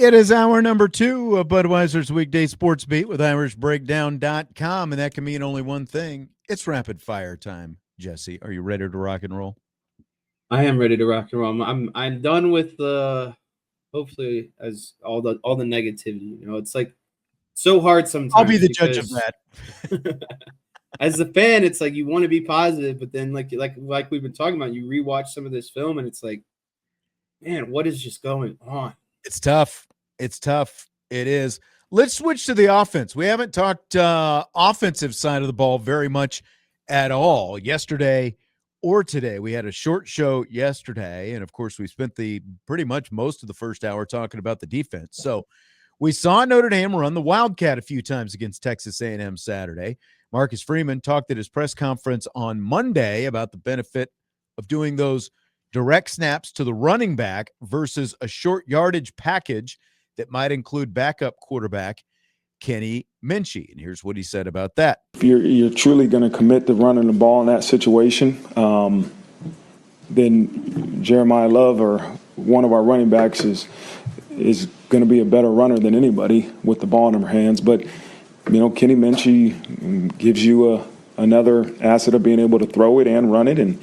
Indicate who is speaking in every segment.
Speaker 1: It is hour number 2 of Budweiser's weekday sports beat with IrishBreakdown.com, and that can mean only one thing. It's rapid fire time. Jesse, are you ready to rock and roll?
Speaker 2: I am ready to rock and roll. I'm done with the hopefully as all the negativity. You know, it's like so hard sometimes.
Speaker 1: I'll be the judge of that.
Speaker 2: As a fan, it's like you want to be positive, but then like we've been talking about, you rewatch some of this film and it's like, man, what is just going on?
Speaker 1: It's tough. It's tough. It is. Let's switch to the offense. We haven't talked offensive side of the ball very much at all yesterday or today. We had a short show yesterday, and of course, we spent the pretty much most of the first hour talking about the defense. So we saw Notre Dame run the Wildcat a few times against Texas A&M Saturday. Marcus Freeman talked at his press conference on Monday about the benefit of doing those direct snaps to the running back versus a short yardage package that might include backup quarterback Kenny Minchey. And here's what he said about that.
Speaker 3: If you're truly going to commit to running the ball in that situation, then Jeremiyah Love, or one of our running backs, is going to be a better runner than anybody with the ball in their hands. But, you know, Kenny Minchey gives you another asset of being able to throw it and run it. And,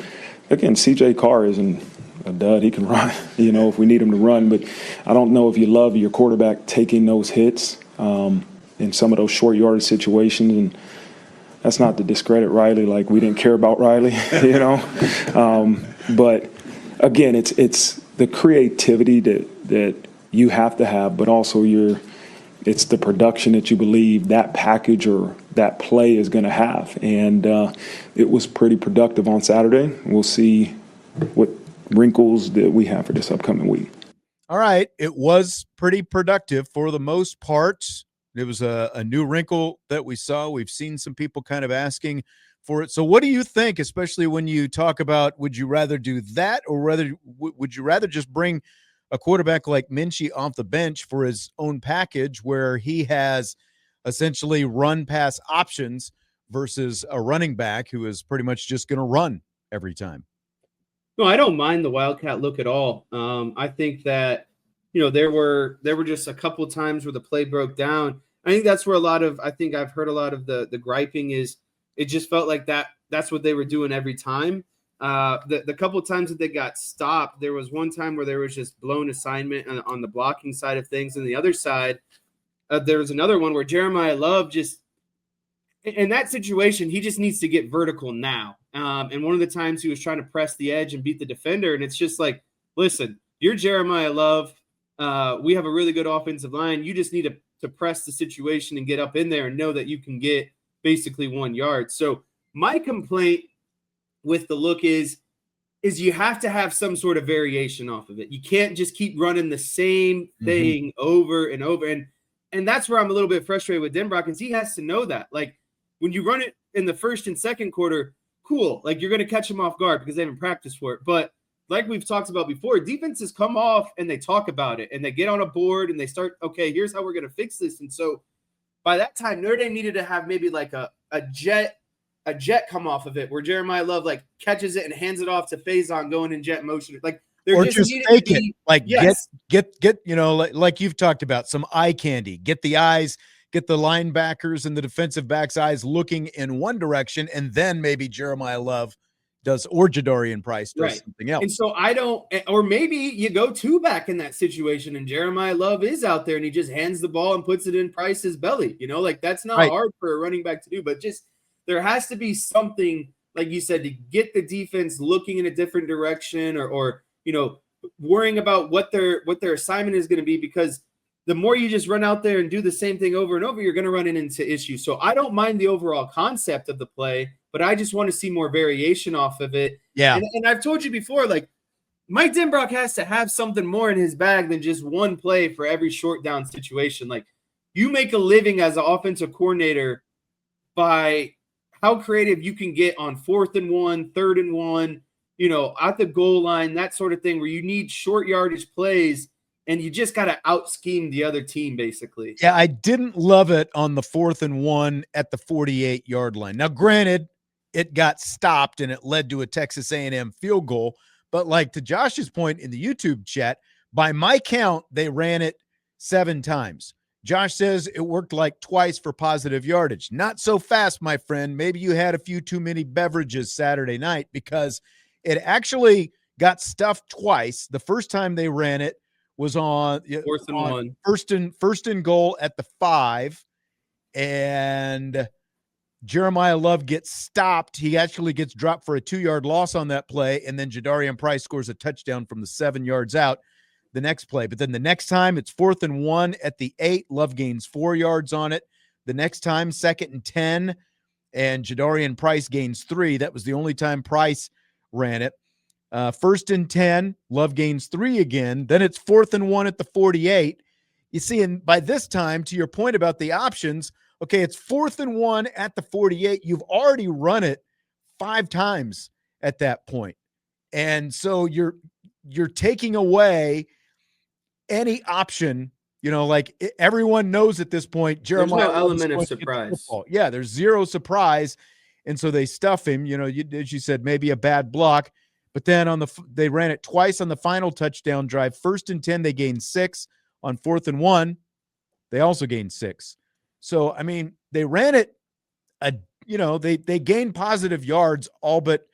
Speaker 3: again, CJ Carr isn't a dud. He can run, you know, if we need him to run. But I don't know if you love your quarterback taking those hits in some of those short yardage situations. And that's not to discredit Riley, like we didn't care about Riley, you know. But, again, it's the creativity that you have to have, but also it's the production that you believe that package or that play is going to have. And it was pretty productive on Saturday. We'll see what wrinkles that we have for this upcoming week.
Speaker 1: All right. It was pretty productive for the most part. It was a new wrinkle that we saw. We've seen some people kind of asking for it. So what do you think, especially when you talk about, would you rather do that, or would you rather just bring a quarterback like Minchey off the bench for his own package where he has essentially run pass options versus a running back who is pretty much just going to run every time?
Speaker 2: No, I don't mind the Wildcat look at all. I think that, you know, there were just a couple of times where the play broke down. I think that's where I've heard a lot of the griping is it just felt like that's what they were doing every time. The couple of times that they got stopped, there was one time where there was just blown assignment on the blocking side of things. And the other side, there was another one where Jeremiyah Love just, in that situation, he just needs to get vertical now. And one of the times he was trying to press the edge and beat the defender. And it's just like, listen, you're Jeremiyah Love. We have a really good offensive line. You just need to press the situation and get up in there and know that you can get basically 1 yard. So my complaint with the look is you have to have some sort of variation off of it. You can't just keep running the same thing over and over. And that's where I'm a little bit frustrated with Denbrock, because he has to know that. Like, when you run it in the first and second quarter, cool. Like, you're going to catch them off guard because they haven't practiced for it. But like we've talked about before, defenses come off and they talk about it and they get on a board and they start, okay, here's how we're going to fix this. And so by that time, Notre Dame needed to have maybe like a jet come off of it where Jeremiyah Love like catches it and hands it off to Faison going in jet motion. Like,
Speaker 1: or just fake it. Like, yes. get you know, like you've talked about, some eye candy. Get the eyes, get the linebackers and the defensive backs' eyes looking in one direction, and then maybe Jeremiyah Love does, or Jadarian Price does something else.
Speaker 2: And so or maybe you go two back in that situation and Jeremiyah Love is out there and he just hands the ball and puts it in Price's belly. You know, like, that's not hard for a running back to do, but just there has to be something, like you said, to get the defense looking in a different direction or you know, worrying about what their assignment is going to be, because the more you just run out there and do the same thing over and over, you're going to run into issues. So I don't mind the overall concept of the play, but I just want to see more variation off of it.
Speaker 1: Yeah.
Speaker 2: And I've told you before, like, Mike Denbrock has to have something more in his bag than just one play for every short down situation. Like, you make a living as an offensive coordinator by how creative you can get on 4th and 1, 3rd and 1, you know, at the goal line, that sort of thing, where you need short yardage plays and you just got to out scheme the other team, basically.
Speaker 1: Yeah, I didn't love it on the 4th and 1 at the 48-yard line. Now, granted, it got stopped and it led to a Texas A&M field goal. But like to Josh's point in the YouTube chat, by my count, they ran it 7 times. Josh says it worked like twice for positive yardage. Not so fast, my friend. Maybe you had a few too many beverages Saturday night, because it actually got stuffed twice. The first time they ran it was on
Speaker 2: 4th and 1.
Speaker 1: First and goal at the 5, and Jeremiyah Love gets stopped. He actually gets dropped for a 2-yard loss on that play, and then Jadarian Price scores a touchdown from the 7 yards out the next play. But then the next time it's 4th and 1 at the 8. Love gains 4 yards on it. The next time, 2nd and 10, and Jadarian Price gains 3. That was the only time Price ran it. 1st and 10, Love gains 3 again. Then it's 4th and 1 at the 48. You see, and by this time, to your point about the options, okay, it's 4th and 1 at the 48. You've already run it 5 times at that point. And so you're taking away any option, like everyone knows at this point, Jeremiyah.
Speaker 2: There's no element of surprise.
Speaker 1: Yeah, there's zero surprise. And so they stuff him, as you said, maybe a bad block. But then they ran it twice on the final touchdown drive. 1st and 10, they gained 6. On 4th and 1, they also gained 6. So, I mean, they ran it, they gained positive yards all but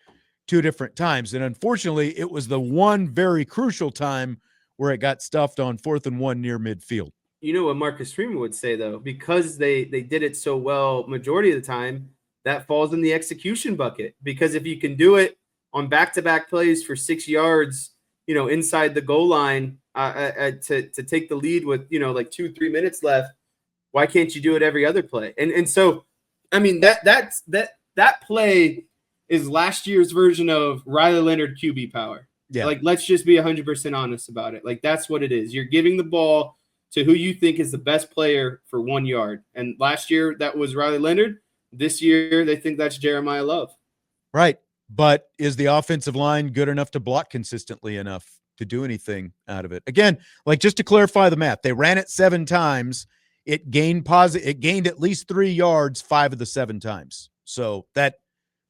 Speaker 1: 2 different times. And unfortunately, it was the one very crucial time where it got stuffed on 4th and 1 near midfield.
Speaker 2: You know what Marcus Freeman would say, though, because they did it so well majority of the time, that falls in the execution bucket. Because if you can do it on back-to-back plays for 6 yards, inside the goal line to take the lead with, like 2-3 minutes left, why can't you do it every other play? And so, I mean, that play is last year's version of Riley Leonard QB power.
Speaker 1: Yeah.
Speaker 2: Like, let's just be 100% honest about it. Like, that's what it is. You're giving the ball to who you think is the best player for 1 yard. And last year, that was Riley Leonard. This year, they think that's Jeremiyah Love.
Speaker 1: Right. But is the offensive line good enough to block consistently enough to do anything out of it? Again, like, just to clarify the math, they ran it 7 times. It gained at least 3 yards 5 of the 7 times. So that,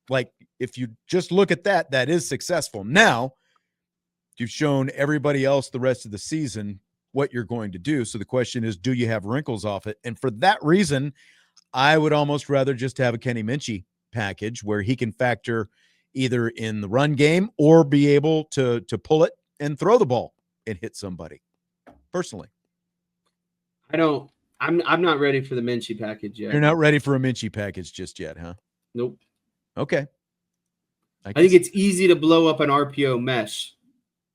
Speaker 1: like, if you just look at that, that is successful. Now, you've shown everybody else the rest of the season what you're going to do. So the question is, do you have wrinkles off it? And for that reason, I would almost rather just have a Kenny Minchey package where he can factor either in the run game or be able to pull it and throw the ball and hit somebody. Personally,
Speaker 2: I'm not ready for the Minchey package yet.
Speaker 1: You're not ready for a Minchey package just yet, huh?
Speaker 2: Nope.
Speaker 1: Okay.
Speaker 2: I think it's easy to blow up an RPO mesh.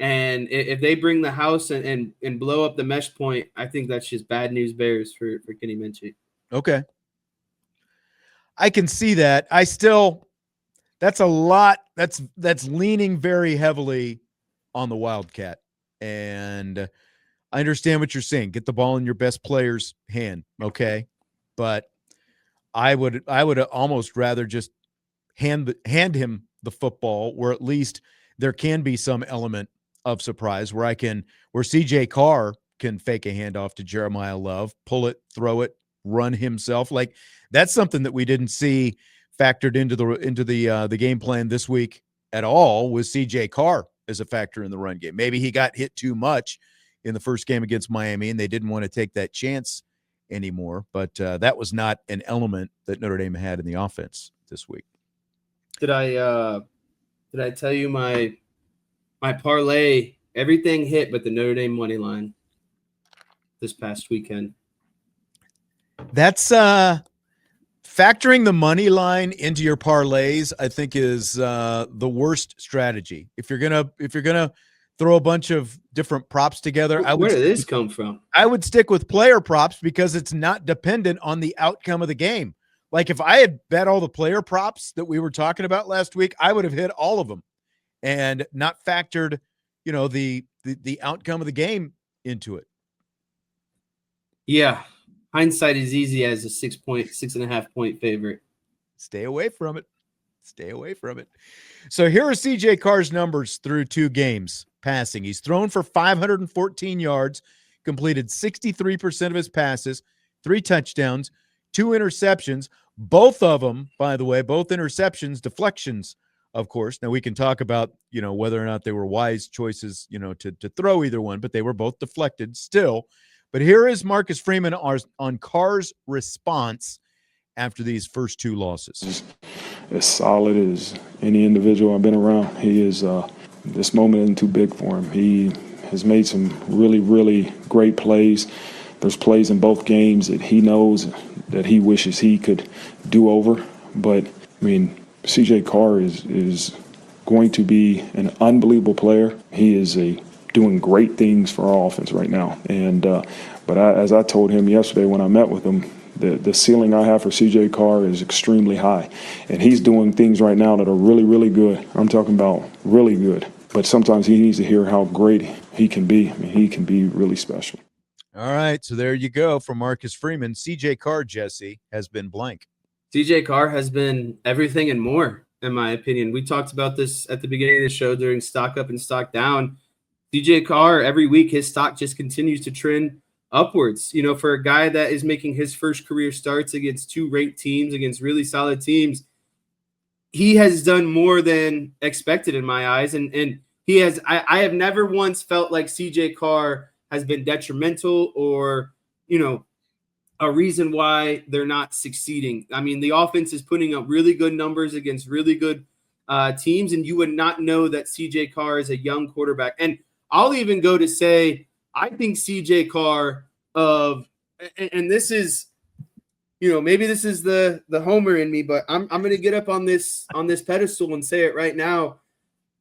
Speaker 2: And if they bring the house and blow up the mesh point, I think that's just bad news bears for Kenny Minchey.
Speaker 1: Okay. I can see that. That's a lot. That's leaning very heavily on the Wildcat. And I understand what you're saying. Get the ball in your best player's hand. Okay. But I would almost rather just hand him the football, where at least there can be some element of surprise where CJ Carr can fake a handoff to Jeremiyah Love, pull it, throw it, run himself. Like, that's something that we didn't see factored into the game plan this week at all, was CJ Carr as a factor in the run game. Maybe he got hit too much in the first game against Miami and they didn't want to take that chance anymore. But that was not an element that Notre Dame had in the offense this week.
Speaker 2: Did I tell you my parlay? Everything hit but the Notre Dame money line this past weekend.
Speaker 1: That's factoring the money line into your parlays, I think, is the worst strategy. If you're gonna throw a bunch of different props together,
Speaker 2: where did this come from?
Speaker 1: I would stick with player props because it's not dependent on the outcome of the game. Like, if I had bet all the player props that we were talking about last week, I would have hit all of them and not factored, the outcome of the game into it.
Speaker 2: Yeah. Hindsight is easy as a 6.5 point favorite.
Speaker 1: Stay away from it. So here are CJ Carr's numbers through 2 games passing. He's thrown for 514 yards, completed 63% of his passes, 3 touchdowns, 2 interceptions. Both of them, by the way, both interceptions, deflections, of course. Now we can talk about, whether or not they were wise choices, to throw either one, but they were both deflected still. But here is Marcus Freeman on Carr's response after these first two losses.
Speaker 3: As solid as any individual I've been around. He is, this moment isn't too big for him. He has made some really, really great plays. There's plays in both games that he knows that he wishes he could do over. But, I mean, CJ Carr is going to be an unbelievable player. He is doing great things for our offense right now. And as I told him yesterday when I met with him, the ceiling I have for CJ Carr is extremely high. And he's doing things right now that are really, really good. I'm talking about really good. But sometimes he needs to hear how great he can be. I mean, he can be really special.
Speaker 1: All right, so there you go from Marcus Freeman. CJ Carr, Jesse, has been blank.
Speaker 2: CJ Carr has been everything and more, in my opinion. We talked about this at the beginning of the show during Stock Up and Stock Down. CJ Carr, every week, his stock just continues to trend upwards. You know, for a guy that is making his first career starts against two ranked teams, against really solid teams, he has done more than expected in my eyes. And he has, I have never once felt like CJ Carr has been detrimental or, you know, a reason why they're not succeeding. I mean, the offense is putting up really good numbers against really good teams, and you would not know that CJ Carr is a young quarterback. And I'll even go to say, I think CJ Carr and this is, you know, maybe this is the homer in me, but I'm going to get up on this pedestal and say it right now.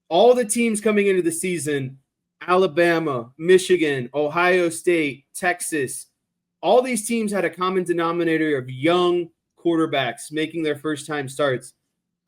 Speaker 2: All the teams coming into the season, Alabama, Michigan, Ohio State, Texas, all these teams had a common denominator of young quarterbacks making their first-time starts.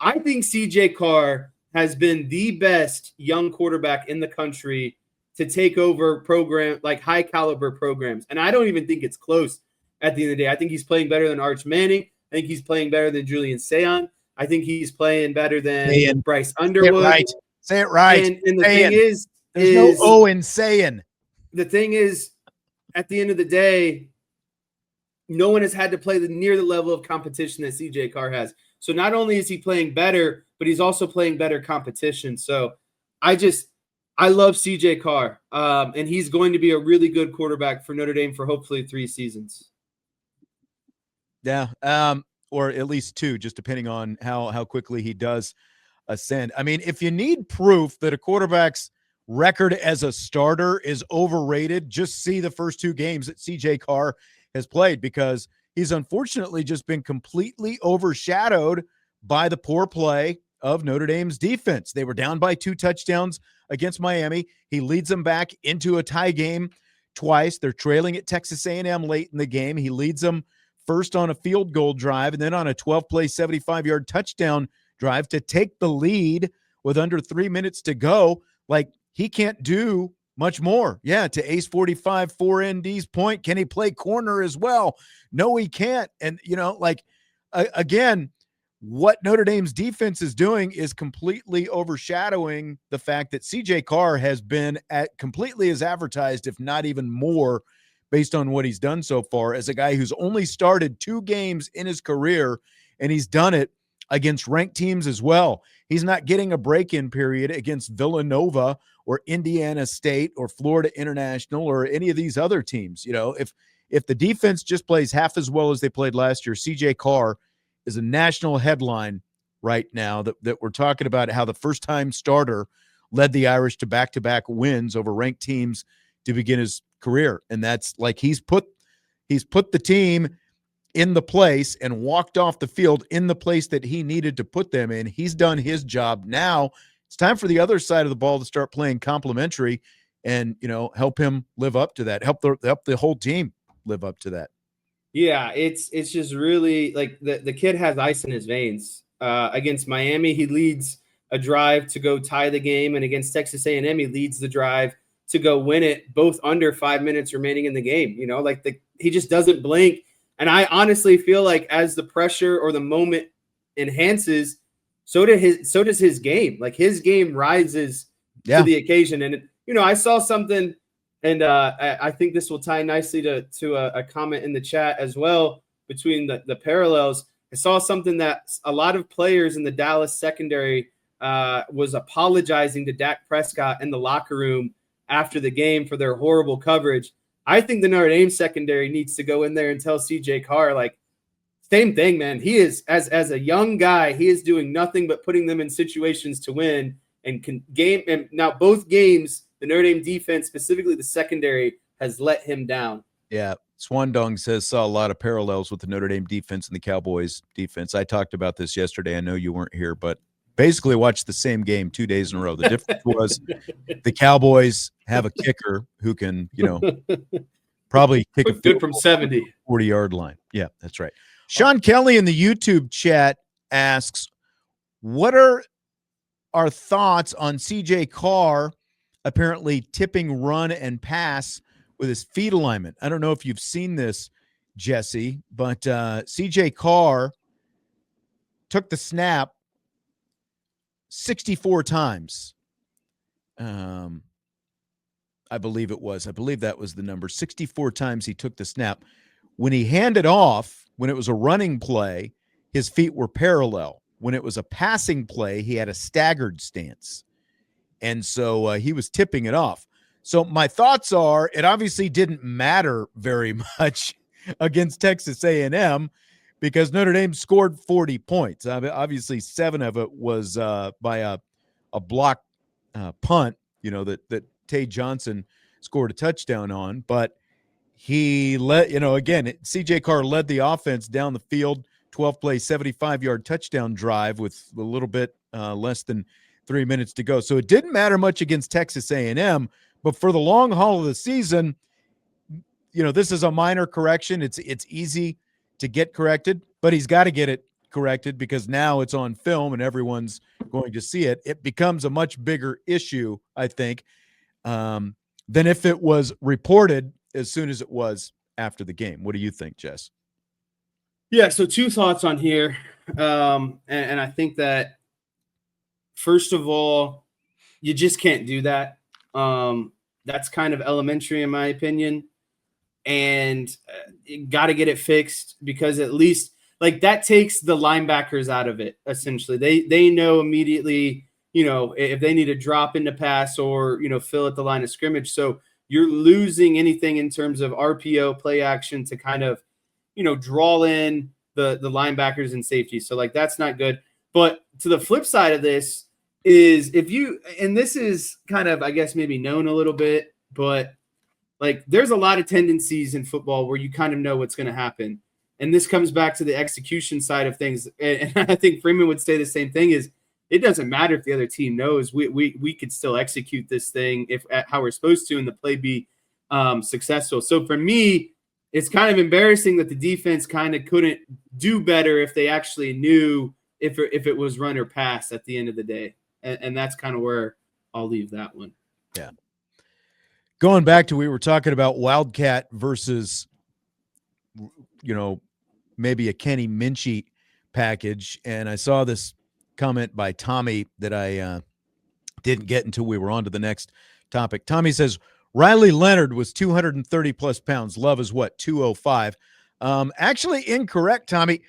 Speaker 2: I think CJ Carr has been the best young quarterback in the country to take over high-caliber programs. And I don't even think it's close at the end of the day. I think he's playing better than Arch Manning. I think he's playing better than Julian Sayon. I think he's playing better than Bryce Underwood.
Speaker 1: Say it right.
Speaker 2: And the thing is,
Speaker 1: there's no O in saying.
Speaker 2: The thing is, at the end of the day, no one has had to play near the level of competition that CJ Carr has. So not only is he playing better, but he's also playing better competition. So I love CJ Carr, and he's going to be a really good quarterback for Notre Dame for hopefully 3 seasons.
Speaker 1: Yeah, or at least 2, just depending on how quickly he does ascend. I mean, if you need proof that a quarterback's record as a starter is overrated, just see the first 2 games that CJ Carr has played, because he's unfortunately just been completely overshadowed by the poor play of Notre Dame's defense. They were down by 2 touchdowns against Miami. He leads them back into a tie game twice. They're trailing at Texas A&M late in the game. He leads them first on a field goal drive and then on a 12-play, 75-yard touchdown drive to take the lead with under 3 minutes to go. Like, he can't do much more. Yeah, to Ace 45 4ND's point, can he play corner as well? No, he can't. And, you know, like, again, what Notre Dame's defense is doing is completely overshadowing the fact that CJ Carr has been at completely as advertised, if not even more, based on what he's done so far, as a guy who's only started 2 games in his career, and he's done it against ranked teams as well. He's not getting a break-in period against Villanova or Indiana State or Florida International or any of these other teams. You know, if the defense just plays half as well as they played last year, CJ Carr is a national headline right now that we're talking about how the first-time starter led the Irish to back-to-back wins over ranked teams to begin his career. And that's like, he's put the team in the place and walked off the field in the place that he needed to put them in. He's done his job. Now it's time for the other side of the ball to start playing complementary and, you know, help him live up to that, help the whole team live up to that.
Speaker 2: Yeah, it's just really like the kid has ice in his veins. Against Miami, he leads a drive to go tie the game, and against Texas A&M, he leads the drive to go win it, both under 5 minutes remaining in the game. You know, like he just doesn't blink. And I honestly feel like as the pressure or the moment enhances, so does his game. Like, his game rises to the occasion. And, you know, I saw something, and I think this will tie nicely to a comment in the chat as well between the parallels. I saw something that a lot of players in the Dallas secondary was apologizing to Dak Prescott in the locker room after the game for their horrible coverage. I think the Notre Dame secondary needs to go in there and tell CJ Carr, like, same thing, man. He is, as a young guy, he is doing nothing but putting them in situations to win and and now both games, the Notre Dame defense, specifically the secondary, has let him down.
Speaker 1: Yeah. Swandong says saw a lot of parallels with the Notre Dame defense and the Cowboys defense. I talked about this yesterday. I know you weren't here, but basically watched the same game 2 days in a row. The difference was the Cowboys have a kicker who can, probably kick a
Speaker 2: good from 70,
Speaker 1: 40-yard line. Yeah, that's right. Sean Kelly in the YouTube chat asks, what are our thoughts on CJ Carr apparently tipping run and pass with his feet alignment? I don't know if you've seen this, Jesse, but CJ Carr took the snap 64 times. I believe it was. I believe that was the number. 64 times he took the snap. When he handed off, when it was a running play, his feet were parallel. When it was a passing play, he had a staggered stance. And so he was tipping it off. So my thoughts are, it obviously didn't matter very much against Texas A&M because Notre Dame scored 40 points. Obviously, 7 of it was by a block punt, that Tay Johnson scored a touchdown on. But he again, CJ Carr led the offense down the field, 12-play, 75-yard touchdown drive with a little bit less than 3 minutes to go. So it didn't matter much against Texas A&M, but for the long haul of the season, this is a minor correction. It's easy to get corrected, but he's got to get it corrected because now it's on film and everyone's going to see it. It becomes a much bigger issue, I think, than if it was reported as soon as it was after the game. What do you think, Jess?
Speaker 2: Yeah, so 2 thoughts on here. And I think that, first of all, you just can't do that. That's kind of elementary in my opinion. And you got to get it fixed because at least that takes the linebackers out of it. Essentially, they know immediately, if they need to drop into pass or, fill at the line of scrimmage. So you're losing anything in terms of RPO play action to kind of, draw in the linebackers and safety. So that's not good. But to the flip side of this is and this is kind of, I guess, maybe known a little bit, but there's a lot of tendencies in football where you kind of know what's going to happen. And this comes back to the execution side of things. And I think Freeman would say the same thing is it doesn't matter if the other team knows we could still execute this thing how we're supposed to and the play be successful. So for me, it's kind of embarrassing that the defense kind of couldn't do better if they actually knew if it was run or pass at the end of the day. And that's kind of where I'll leave that one.
Speaker 1: Yeah. Going back to, we were talking about Wildcat versus, maybe a Kenny Minchie package. And I saw this comment by Tommy that I didn't get until we were on to the next topic. Tommy says, Riley Leonard was 230 plus pounds. Love is what, 205? Actually incorrect, Tommy.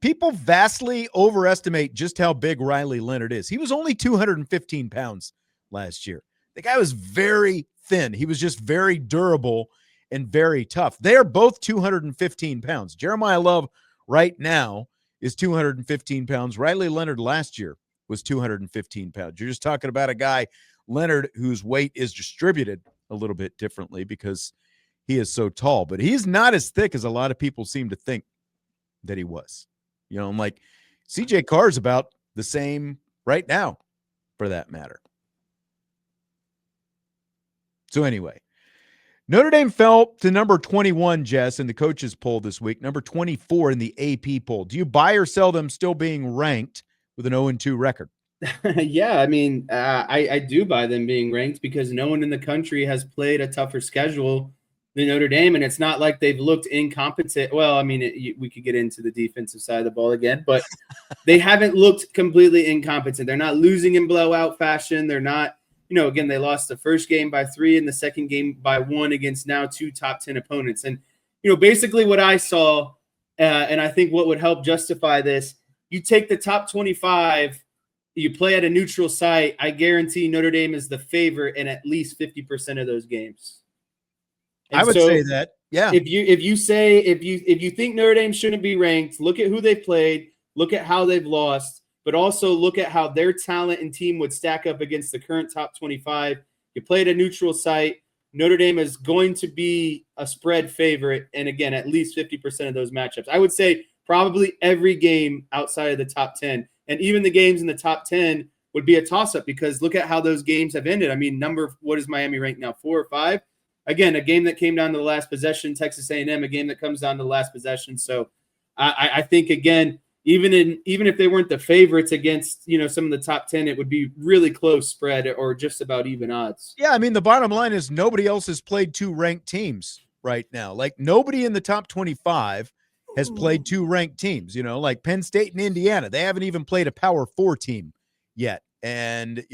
Speaker 1: People vastly overestimate just how big Riley Leonard is. He was only 215 pounds last year. The guy was very thin. He was just very durable and very tough. They are both 215 pounds. Jeremiyah Love right now is 215 pounds. Riley Leonard last year was 215 pounds. You're just talking about a guy, Leonard, whose weight is distributed a little bit differently because he is so tall. But he's not as thick as a lot of people seem to think that he was. I'm like, CJ Carr is about the same right now, for that matter. So anyway, Notre Dame fell to number 21, Jess, in the coaches poll this week, number 24 in the AP poll. Do you buy or sell them still being ranked with an 0-2 record?
Speaker 2: Yeah, I mean, I do buy them being ranked because no one in the country has played a tougher schedule than Notre Dame, and it's not like they've looked incompetent. Well, I mean, we could get into the defensive side of the ball again, but they haven't looked completely incompetent. They're not losing in blowout fashion. They're not, again, they lost the first game by 3 and the second game by 1 against now 2 top 10 opponents. And, basically what I saw, and I think what would help justify this, you take the top 25, you play at a neutral site, I guarantee Notre Dame is the favorite in at least 50% of those games. And
Speaker 1: I would
Speaker 2: so
Speaker 1: say that. Yeah.
Speaker 2: if you think Notre Dame shouldn't be ranked, look at who they've played, look at how they've lost, but also look at how their talent and team would stack up against the current top 25. You played a neutral site. Notre Dame is going to be a spread favorite, and again, at least 50% of those matchups. I would say probably every game outside of the top 10, and even the games in the top 10 would be a toss-up because look at how those games have ended. I mean, what is Miami ranked now, 4 or 5? Again, a game that came down to the last possession, Texas A&M, a game that comes down to the last possession. So I think, again, even if they weren't the favorites against, some of the top 10, it would be really close spread or just about even odds.
Speaker 1: Yeah, I mean, the bottom line is nobody else has played 2 ranked teams right now. Like, nobody in the top 25 has played 2 ranked teams, like Penn State and Indiana. They haven't even played a Power 4 team yet. And,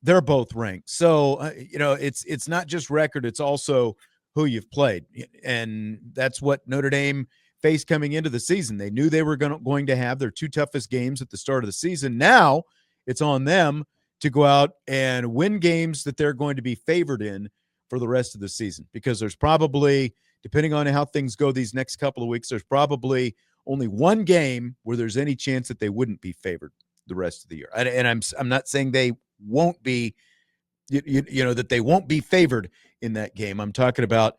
Speaker 1: they're both ranked. So, it's not just record, it's also who you've played. And that's what Notre Dame faced coming into the season. They knew they were going to have their 2 toughest games at the start of the season. Now it's on them to go out and win games that they're going to be favored in for the rest of the season, because there's probably, depending on how things go these next couple of weeks, there's probably only one game where there's any chance that they wouldn't be favored the rest of the year. And I'm not saying they won't be, that they won't be favored in that game. I'm talking about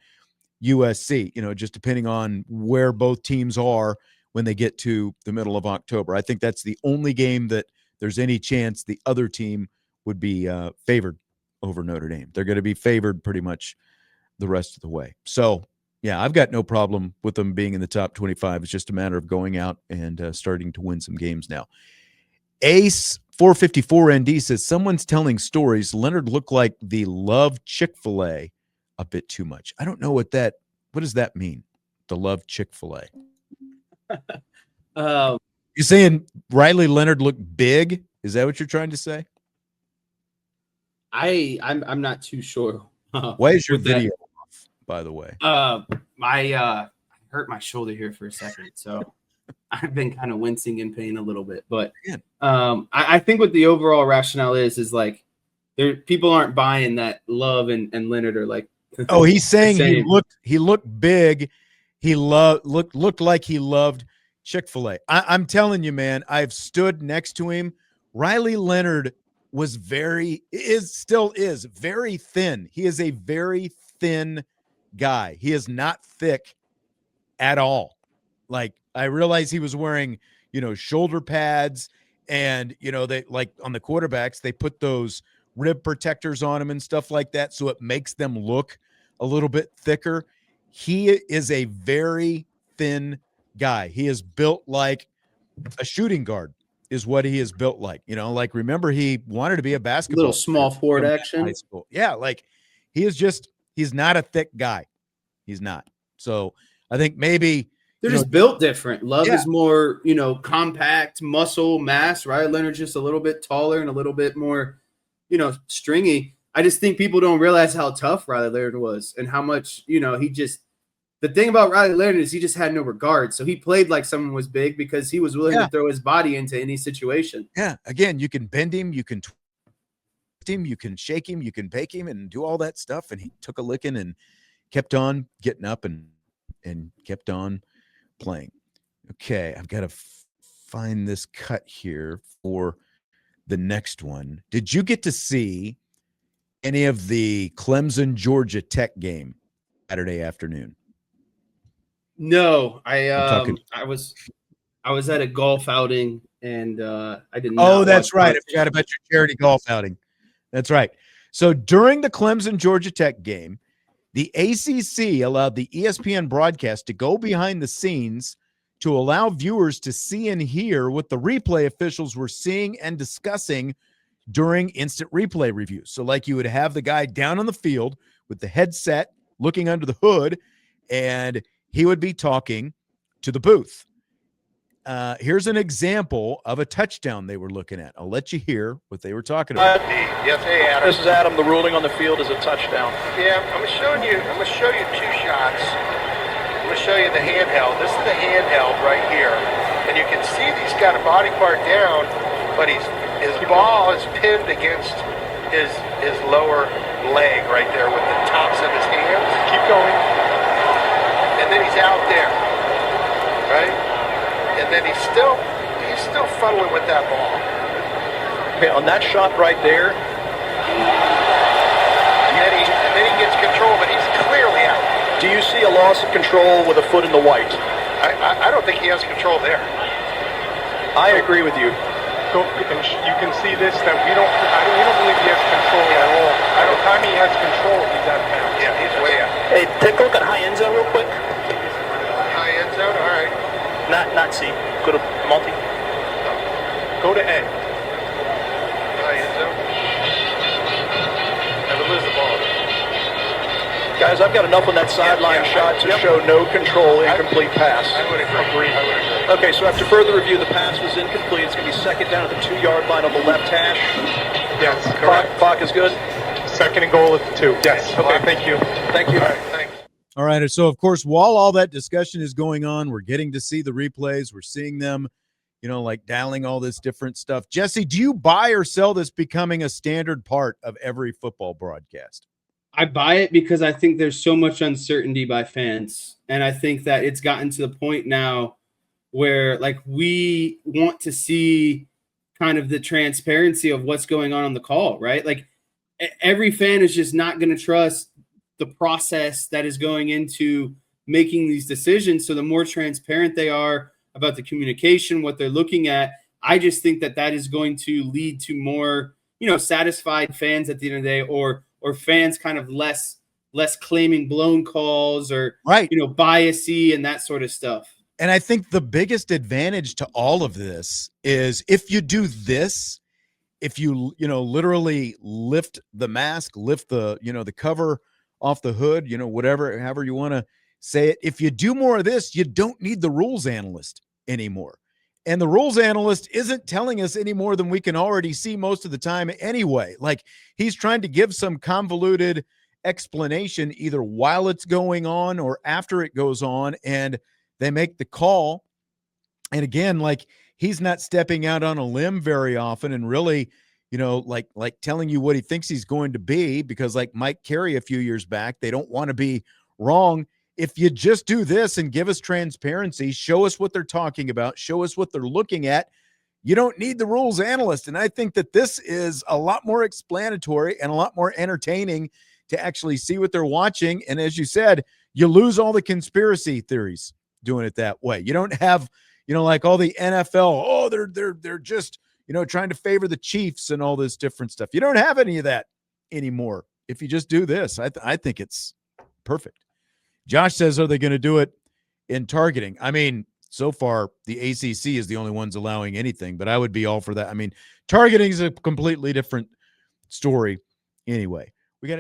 Speaker 1: USC, just depending on where both teams are when they get to the middle of October. I think that's the only game that there's any chance the other team would be favored over Notre Dame. They're going to be favored pretty much the rest of the way. So, yeah, I've got no problem with them being in the top 25. It's just a matter of going out and starting to win some games now. Ace 454 ND says, someone's telling stories. Leonard looked like the love Chick-fil-A a bit too much. I don't know what does that mean? The love Chick-fil-A. You're saying Riley Leonard looked big? Is that what you're trying to say?
Speaker 2: I'm not too sure.
Speaker 1: Why is your video off, by the way?
Speaker 2: I hurt my shoulder here for a second, so I've been kind of wincing in pain a little bit. But I think what the overall rationale is like people aren't buying that Love and Leonard are like.
Speaker 1: Oh, he's saying he looked big. He looked like he loved Chick-fil-A. I'm telling you, man, I've stood next to him. Riley Leonard still is very thin. He is a very thin guy. He is not thick at all. Like, I realized he was wearing, shoulder pads, and, they, like, on the quarterbacks, they put those rib protectors on him and stuff like that, so it makes them look a little bit thicker. He is a very thin guy. He is built like a shooting guard is what he is built like. Like, remember, he wanted to be a basketball
Speaker 2: little small forward action.
Speaker 1: High school. Yeah, like, he's not a thick guy. He's not. So I think maybe
Speaker 2: they're just built different. Love is more, compact, muscle, mass, right? Leonard's just a little bit taller and a little bit more, stringy. I just think people don't realize how tough Riley Leonard was and how much, the thing about Riley Leonard is he just had no regard. So he played like someone was big because he was willing to throw his body into any situation.
Speaker 1: Yeah. Again, you can bend him, you can twist him, you can shake him, you can bake him and do all that stuff. And he took a licking and kept on getting up and kept on playing. Okay. I've got to find this cut here for the next one. Did you get to see any of the Clemson-Georgia Tech game Saturday afternoon?
Speaker 2: No, I was at a golf outing and I didn't.
Speaker 1: Oh, that's right. I forgot about your charity golf outing. That's right. So during the Clemson-Georgia Tech game, the ACC allowed the ESPN broadcast to go behind the scenes to allow viewers to see and hear what the replay officials were seeing and discussing during instant replay reviews. So like you would have the guy down on the field with the headset looking under the hood, and he would be talking to the booth. Here's an example of a touchdown they were looking at. I'll let you hear what they were talking about.
Speaker 4: Yes, hey, Adam. This is Adam. The ruling on the field is a touchdown.
Speaker 5: Yeah, I'm gonna show you 2 shots. I'm gonna show you the handheld. This is the handheld right here, and you can see he's got a body part down, but his ball is pinned against his lower leg right there with the tops of his hands. going. And then he's out there, right? And then he's still fuddling with that ball.
Speaker 4: Okay, on that shot right there.
Speaker 5: And then he gets control, but he's clearly out.
Speaker 4: Do you see a loss of control with a foot in the white?
Speaker 5: I don't think he has control there.
Speaker 4: I agree with you.
Speaker 6: And you can see this, that we don't believe he has control at all. By the time he has control, he's out of bounds.
Speaker 5: Yeah, he's way out.
Speaker 7: Hey, take a look at high end zone real quick.
Speaker 5: High end zone, all right.
Speaker 7: Not C. Go to multi.
Speaker 6: Go to A.
Speaker 5: High end zone. Never lose the ball.
Speaker 4: Guys, I've got enough on that sideline shot to show no control, incomplete pass.
Speaker 5: I would agree.
Speaker 4: Okay, so after further review, the pass was incomplete. It's going to be second down at the 2-yard line on the left hash.
Speaker 6: Yes, correct.
Speaker 4: Clock is good.
Speaker 6: Second and goal at the 2. Yes. Okay, thank you.
Speaker 4: Thank you.
Speaker 5: All right, thanks.
Speaker 1: All right. So, of course, while all that discussion is going on, we're getting to see the replays. We're seeing them, like dialing all this different stuff. Jesse, do you buy or sell this becoming a standard part of every football broadcast?
Speaker 2: I buy it because I think there's so much uncertainty by fans. And I think that it's gotten to the point now where we want to see kind of the transparency of what's going on the call, right? Every fan is just not going to trust the process that is going into making these decisions. So the more transparent they are about the communication, what they're looking at, I just think that is going to lead to more, satisfied fans at the end of the day, or fans kind of less claiming blown calls or,
Speaker 1: right,
Speaker 2: biasy and that sort of stuff.
Speaker 1: And I think the biggest advantage to all of this is if you do this, if you, literally lift the mask, lift the, the cover off the hood, however you want to say it. If you do more of this, you don't need the rules analyst anymore. And the rules analyst isn't telling us any more than we can already see most of the time anyway. He's trying to give some convoluted explanation either while it's going on or after it goes on, and they make the call. And again, he's not stepping out on a limb very often and really, telling you what he thinks he's going to be, because Mike Carey a few years back, they don't want to be wrong. If you just do this and give us transparency, show us what they're talking about, show us what they're looking at, you don't need the rules analyst. And I think that this is a lot more explanatory and a lot more entertaining to actually see what they're watching. And as you said, you lose all the conspiracy theories doing it that way. You don't have, all the NFL, they're just, trying to favor the Chiefs and all this different stuff. You don't have any of that anymore. If you just do this, I think it's perfect. Josh says, are they going to do it in targeting? I mean, so far, the ACC is the only ones allowing anything, but I would be all for that. I mean, targeting is a completely different story anyway.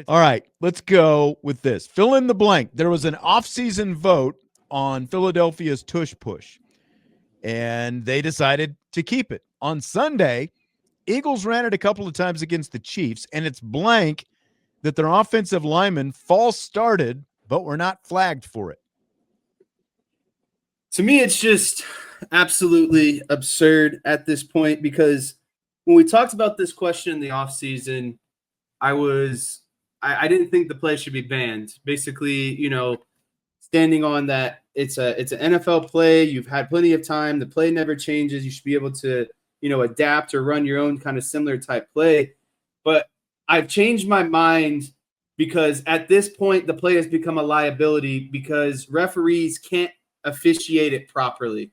Speaker 1: All right, let's go with this. Fill in the blank. There was an off-season vote on Philadelphia's tush push, and they decided to keep it. On Sunday, Eagles ran it a couple of times against the Chiefs, and it's blank that their offensive linemen false started but were not flagged for it.
Speaker 2: To me, it's just absolutely absurd at this point, because when we talked about this question in the offseason, I didn't think the play should be banned. Basically, standing on that it's an NFL play. You've had plenty of time. The play never changes. You should be able to, adapt or run your own kind of similar type play. But I've changed my mind, because at this point, the play has become a liability because referees can't officiate it properly.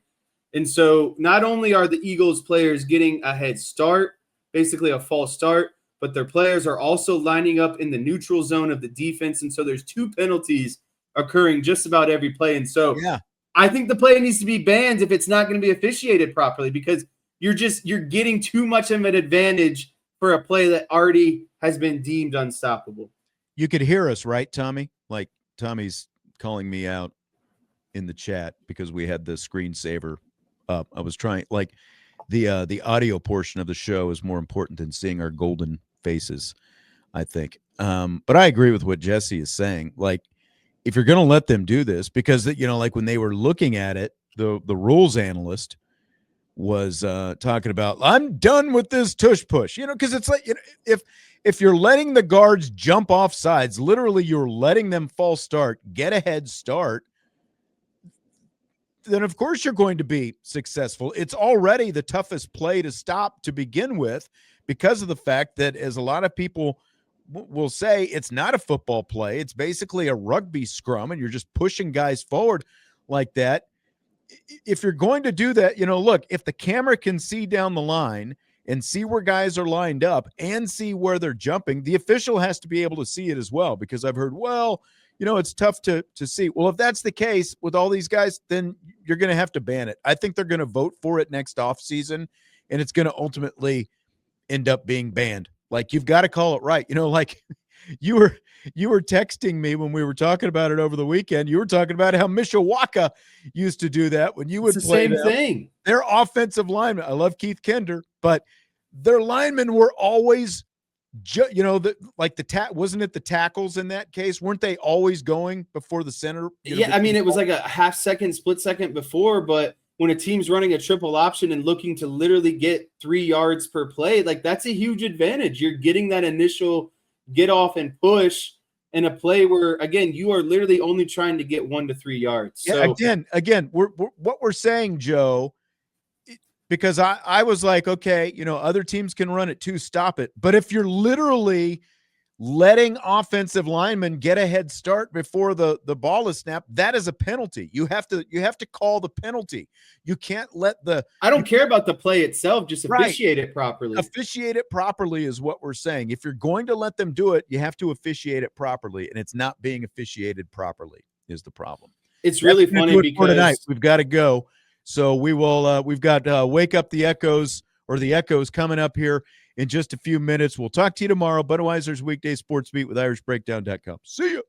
Speaker 2: And so not only are the Eagles players getting a head start, basically a false start, but their players are also lining up in the neutral zone of the defense. And so there's 2 penalties occurring just about every play. And so I think the play needs to be banned if it's not going to be officiated properly, because you're getting too much of an advantage for a play that already has been deemed unstoppable.
Speaker 1: You could hear us, right, Tommy? Tommy's calling me out in the chat because we had the screensaver up. I was trying, the audio portion of the show is more important than seeing our golden faces, I think. But I agree with what Jesse is saying. If you're going to let them do this, because when they were looking at it, the rules analyst was talking about, I'm done with this tush push, because it's if if you're letting the guards jump off sides, literally you're letting them false start, get a head start, then of course you're going to be successful. It's already the toughest play to stop to begin with because of the fact that, as a lot of people will say, it's not a football play. It's basically a rugby scrum, and you're just pushing guys forward like that. If you're going to do that, look, if the camera can see down the line and see where guys are lined up and see where they're jumping, the official has to be able to see it as well, because I've heard, it's tough to see. Well, if that's the case with all these guys, then you're going to have to ban it. I think they're going to vote for it next offseason, and it's going to ultimately end up being banned. Like, you've got to call it right. Like you were texting me when we were talking about it over the weekend. You were talking about how Mishawaka used to do that when you would play
Speaker 2: the same thing.
Speaker 1: Their offensive linemen. I love Keith Kinder, but their linemen were always, wasn't it the tackles in that case? Weren't they always going before the center?
Speaker 2: It was like a half second, split second before, but when a team's running a triple option and looking to literally get 3 yards per play, like, that's a huge advantage. You're getting that initial get off and push in a play where, again, you are literally only trying to get 1 to 3 yards.
Speaker 1: So again, we're what we're saying, Joe, because I was like, okay, other teams can run it too, stop it. But if you're literally letting offensive linemen get a head start before the ball is snapped, that is a penalty. You have to call the penalty. You can't let
Speaker 2: I don't care about the play itself, just officiate it properly.
Speaker 1: Officiate it properly is what we're saying. If you're going to let them do it, you have to officiate it properly, and it's not being officiated properly is the problem.
Speaker 2: It's really funny because
Speaker 1: tonight we've got to go. So we will we've got Wake Up the Echoes, or the Echoes, coming up here in just a few minutes. We'll talk to you tomorrow. Budweiser's Weekday Sports Beat with IrishBreakdown.com. See you.